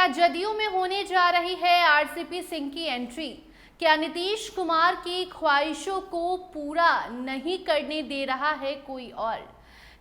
जदयू में होने जा रही है आरसीपी सिंह की एंट्री? क्या नीतीश कुमार की ख्वाहिशों को पूरा नहीं करने दे रहा है कोई और?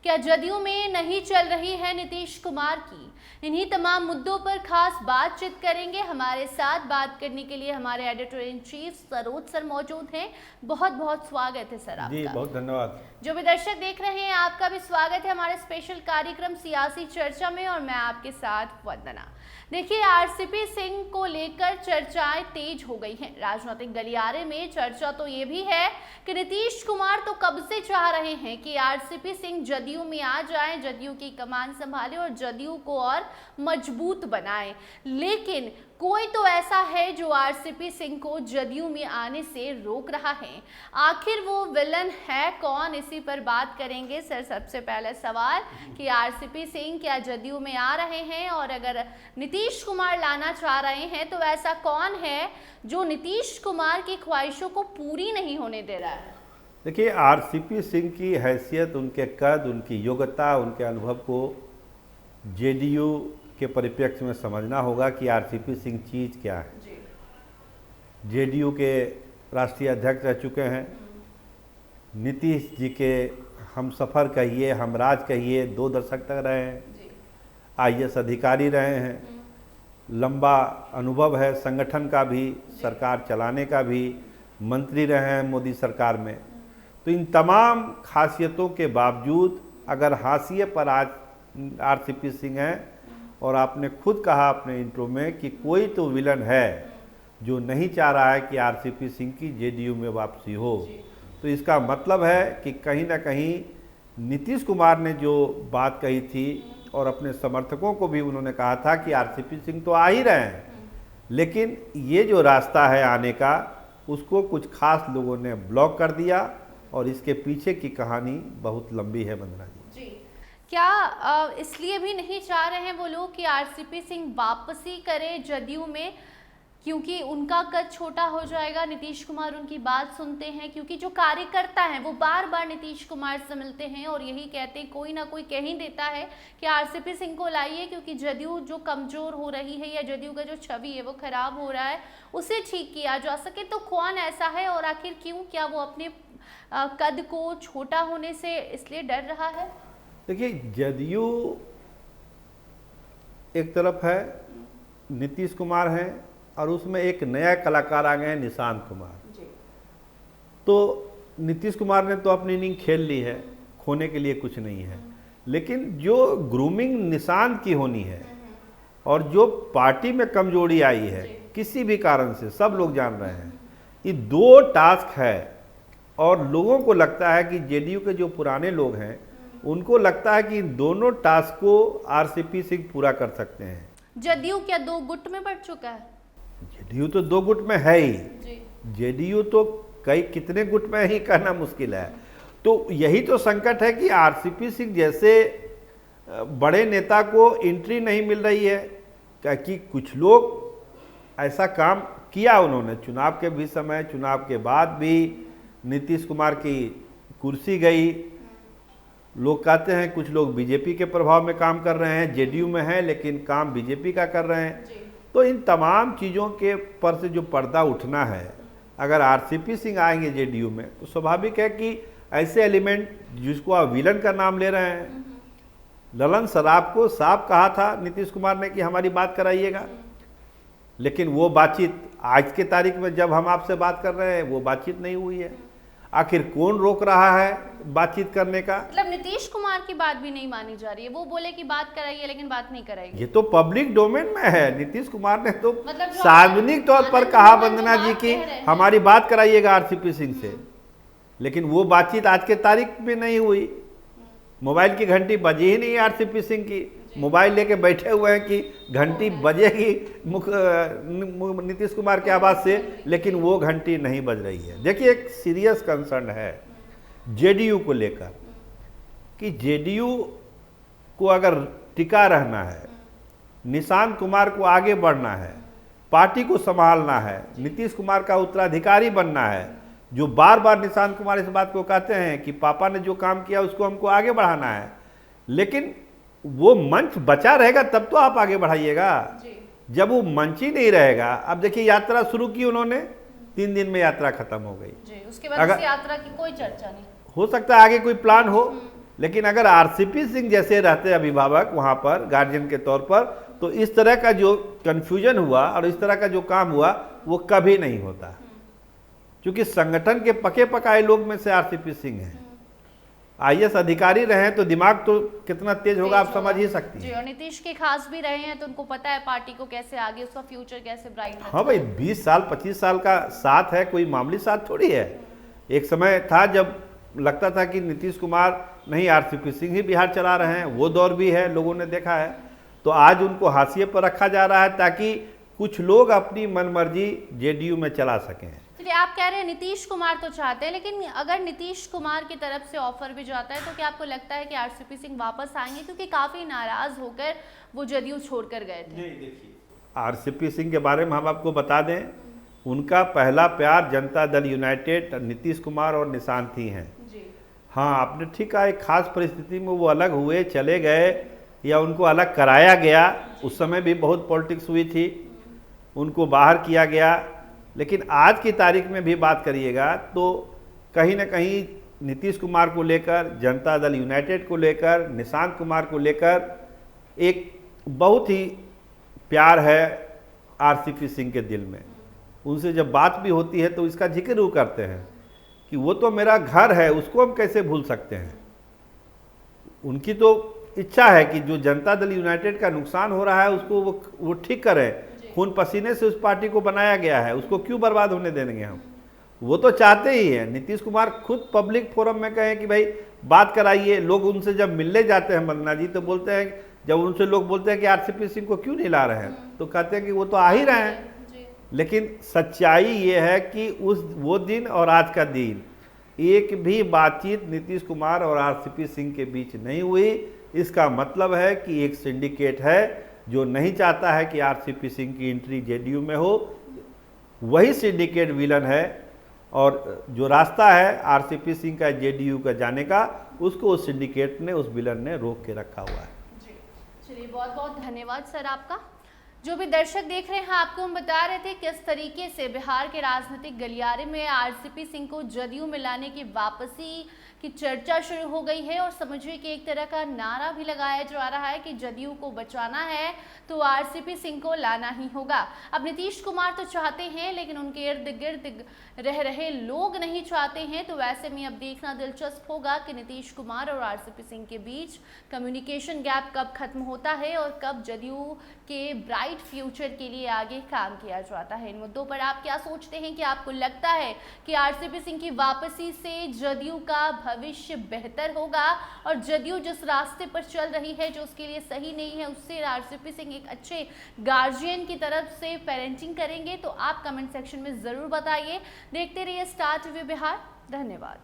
क्या जदयू में नहीं चल रही है नीतीश कुमार की? इन्हीं तमाम मुद्दों पर खास बातचीत करेंगे। हमारे साथ बात करने के लिए हमारे editor in chief Saroj sir मौजूद हैं। बहुत बहुत स्वागत है सर आपका। जी बहुत धन्यवाद। जो भी दर्शक देख रहे हैं आपका भी स्वागत है हमारे स्पेशल कार्यक्रम सियासी चर्चा में, और मैं आपके साथ वंदना। देखिए, आरसीपी सिंह को लेकर चर्चाएं तेज हो गई हैं। राजनीतिक गलियारे में चर्चा तो ये भी है कि नीतीश कुमार तो कब से चाह रहे हैं कि आरसीपी सिंह जदयू में आ जाएं, जदयू की कमान संभाले और जदयू को और मजबूत बनाएं। लेकिन कोई तो ऐसा है जो आरसीपी सिंह को जदयू में आने से रोक रहा है। आखिर वो विलन है कौन, इसी पर बात करेंगे। सर, सबसे पहले सवाल कि आरसीपी सिंह क्या जदयू में आ रहे हैं, और अगर नीतीश कुमार लाना चाह रहे हैं तो ऐसा कौन है जो नीतीश कुमार की ख्वाहिशों को पूरी नहीं होने दे रहा है? देखिए, आरसीपी सिंह की हैसियत, उनके कद, उनकी योग्यता, उनके अनुभव को जेडीयू के परिप्रेक्ष्य में समझना होगा कि आरसीपी सिंह चीज़ क्या है। जेडीयू के राष्ट्रीय अध्यक्ष रह चुके हैं, नीतीश जी के हम सफ़र कहिए, हमराज कहिए, 2 दशक तक रहे हैं, आईएएस अधिकारी रहे हैं, लंबा अनुभव है संगठन का भी, सरकार चलाने का भी, मंत्री रहे हैं मोदी सरकार में। तो इन तमाम खासियतों के बावजूद अगर हाशिए पर आज आरसीपी सिंह हैं, और आपने खुद कहा अपने इंट्रो में कि कोई तो विलन है जो नहीं चाह रहा है कि आरसीपी सिंह की जेडीयू में वापसी हो, तो इसका मतलब है कि कहीं ना कहीं नीतीश कुमार ने जो बात कही थी और अपने समर्थकों को भी उन्होंने कहा था कि आरसीपी सिंह तो आ ही रहे हैं, लेकिन ये जो रास्ता है आने का, उसको कुछ खास लोगों ने ब्लॉक कर दिया, और इसके पीछे की कहानी बहुत लंबी है वंदना जी। क्या इसलिए भी नहीं चाह रहे हैं वो लोग कि आरसीपी सिंह वापसी करे जदयू में, क्योंकि उनका कद छोटा हो जाएगा? नीतीश कुमार उनकी बात सुनते हैं, क्योंकि जो कार्यकर्ता हैं वो बार बार नीतीश कुमार से मिलते हैं और यही कहते हैं, कोई ना कोई कह ही देता है कि आरसीपी सिंह को लाइए, क्योंकि जदयू जो कमज़ोर हो रही है या जदयू का जो छवि है वो खराब हो रहा है, उसे ठीक किया जा सके। तो कौन ऐसा है और आखिर क्यों? क्या वो अपने कद को छोटा होने से इसलिए डर रहा है? देखिए, जदयू एक तरफ है, नीतीश कुमार हैं, और उसमें एक नया कलाकार आ गए हैं, निशांत कुमार। तो नीतीश कुमार ने तो अपनी इनिंग खेल ली है, खोने के लिए कुछ नहीं है, लेकिन जो ग्रूमिंग निशांत की होनी है और जो पार्टी में कमजोरी आई है किसी भी कारण से, सब लोग जान रहे हैं, ये 2 टास्क है। और लोगों को लगता है कि जेडीयू के जो पुराने लोग हैं उनको लगता है कि दोनों टास्क को आरसीपी सिंह पूरा कर सकते हैं। जदयू क्या 2 गुट में बढ़ चुका है? जेडीयू तो 2 गुट में है ही। जेडीयू तो कितने गुट में ही कहना मुश्किल है। तो यही तो संकट है कि आरसीपी सिंह जैसे बड़े नेता को एंट्री नहीं मिल रही है, क्योंकि कुछ लोग ऐसा काम किया उन्होंने चुनाव के भी समय, चुनाव के बाद भी नीतीश कुमार की कुर्सी गई। लोग कहते हैं कुछ लोग बीजेपी के प्रभाव में काम कर रहे हैं, जेडीयू में हैं लेकिन काम बीजेपी का कर रहे हैं। तो इन तमाम चीज़ों के पर से जो पर्दा उठना है, अगर आरसीपी सिंह आएंगे जेडीयू में, तो स्वाभाविक है कि ऐसे एलिमेंट जिसको आप विलन का नाम ले रहे हैं, ललन सराफ को साफ कहा था नीतीश कुमार ने कि हमारी बात कराइएगा, लेकिन वो बातचीत आज के तारीख में जब हम आपसे बात कर रहे हैं वो बातचीत नहीं हुई है। आखिर कौन रोक रहा है बातचीत करने का? मतलब नीतीश कुमार की बात भी नहीं मानी जा रही है, वो बोले कि बात कराइए लेकिन बात नहीं कराएगी। ये तो पब्लिक डोमेन में है। नीतीश कुमार ने तो मतलब सार्वजनिक तौर पर कहा वंदना जी की हमारी बात कराइएगा आरसीपी सिंह से, लेकिन वो बातचीत आज के तारीख में नहीं हुई। मोबाइल की घंटी बजी ही नहीं आरसीपी सिंह की, मोबाइल लेके बैठे हुए हैं कि घंटी बजेगी नीतीश कुमार के आवाज़ से, लेकिन वो घंटी नहीं बज रही है। देखिए, एक सीरियस कंसर्न है जेडीयू को लेकर कि जेडीयू को अगर टिका रहना है, निशांत कुमार को आगे बढ़ना है, पार्टी को संभालना है, नीतीश कुमार का उत्तराधिकारी बनना है, जो बार बार निशांत कुमार इस बात को कहते हैं कि पापा ने जो काम किया उसको हमको आगे बढ़ाना है, लेकिन वो मंच बचा रहेगा तब तो आप आगे बढ़ाइएगा। जब वो मंच ही नहीं रहेगा, अब देखिए यात्रा शुरू की उन्होंने, 3 दिन में यात्रा खत्म हो गई जी, उसके बाद इस यात्रा की कोई चर्चा नहीं। हो सकता है आगे कोई प्लान हो, लेकिन अगर आरसीपी सिंह जैसे रहते अभिभावक वहां पर गार्जियन के तौर पर, तो इस तरह का जो कंफ्यूजन हुआ और इस तरह का जो काम हुआ वो कभी नहीं होता, क्योंकि संगठन के पके पकाए लोग में से आरसीपी सिंह हैं। आईएएस अधिकारी रहे तो दिमाग तो कितना तेज होगा आप समझ ही सकती जी, हैं। और नीतीश के खास भी रहे हैं तो उनको पता है पार्टी को कैसे आगे, उसका फ्यूचर कैसे ब्राइट। हाँ भाई, 20 साल 25 साल का साथ है, कोई मामूली साथ थोड़ी है। एक समय था जब लगता था कि नीतीश कुमार नहीं आरसीपी सिंह ही बिहार चला रहे हैं, वो दौर भी है, लोगों ने देखा है। तो आज उनको हाशिए पर रखा जा रहा है ताकि कुछ लोग अपनी मनमर्जी जेडीयू में चला सकें। चलिए, आप कह रहे हैं नीतीश कुमार तो चाहते हैं, लेकिन अगर नीतीश कुमार की तरफ से ऑफर भी जाता है तो क्या आपको लगता है कि आरसीपी सिंह वापस आएंगे, क्योंकि काफी नाराज होकर वो जदयू छोड़कर गए थे? नहीं, देखिए, आरसीपी सिंह के बारे में हम आपको बता दें, उनका पहला प्यार जनता दल यूनाइटेड नीतीश कुमार और निशांत ही हैं। हाँ, आपने ठीक कहा, एक खास परिस्थिति में वो अलग हुए, चले गए या उनको अलग कराया गया। उस समय भी बहुत पॉलिटिक्स हुई थी, उनको बाहर किया गया। लेकिन आज की तारीख में भी बात करिएगा तो कहीं ना कहीं नीतीश कुमार को लेकर, जनता दल यूनाइटेड को लेकर, निशांत कुमार को लेकर एक बहुत ही प्यार है आरसीपी सिंह के दिल में। उनसे जब बात भी होती है तो इसका जिक्र वो करते हैं कि वो तो मेरा घर है, उसको हम कैसे भूल सकते हैं। उनकी तो इच्छा है कि जो जनता दल यूनाइटेड का नुकसान हो रहा है उसको वो ठीक करें। खून पसीने से उस पार्टी को बनाया गया है, उसको क्यों बर्बाद होने देंगे हम। वो तो चाहते ही हैं। नीतीश कुमार खुद पब्लिक फोरम में कहे कि भाई बात कराइए। लोग उनसे जब मिलने जाते हैं वंदना जी तो बोलते हैं, जब उनसे लोग बोलते हैं कि आरसीपी सिंह को क्यों नहीं ला रहे हैं, तो कहते हैं कि वो तो आ ही रहे हैं। लेकिन सच्चाई ये है कि वो दिन और आज का दिन एक भी बातचीत नीतीश कुमार और आरसीपी सिंह के बीच नहीं हुई। इसका मतलब है कि एक सिंडिकेट है जो नहीं चाहता है कि आरसीपी सिंह की एंट्री जेडीयू में हो। वही सिंडिकेट विलन है, और जो रास्ता है आरसीपी सिंह का जेडीयू का जाने का, उसको उस सिंडिकेट ने, उस विलन ने रोक के रखा हुआ है। चलिए, बहुत बहुत धन्यवाद सर आपका। जो भी दर्शक देख रहे हैं, आपको हम बता रहे थे किस तरीके से बिहार के राजनीतिक गलियारे में आरसीपी सिंह को जदयू में लाने की वापसी की चर्चा शुरू हो गई है, और समझिए कि एक तरह का नारा भी लगाया जा रहा है कि जदयू को बचाना है तो आरसीपी सिंह को लाना ही होगा। अब नीतीश कुमार तो चाहते हैं, लेकिन उनके इर्द गिर्द रह रहे लोग नहीं चाहते हैं। तो वैसे में अब देखना दिलचस्प होगा कि नीतीश कुमार और आरसीपी सिंह के बीच कम्युनिकेशन गैप कब खत्म होता है और कब जदयू के ब्राइट फ्यूचर के लिए आगे काम किया जाता है। इन मुद्दों पर आप क्या सोचते हैं? कि आपको लगता है कि आरसीपी सिंह की वापसी से जदयू का भविष्य बेहतर होगा, और जदयू जिस रास्ते पर चल रही है जो उसके लिए सही नहीं है, उससे आरसीपी सिंह एक अच्छे गार्जियन की तरफ से पेरेंटिंग करेंगे? तो आप कमेंट सेक्शन में जरूर बताइए। देखते रहिए स्टार टीवी बिहार। धन्यवाद।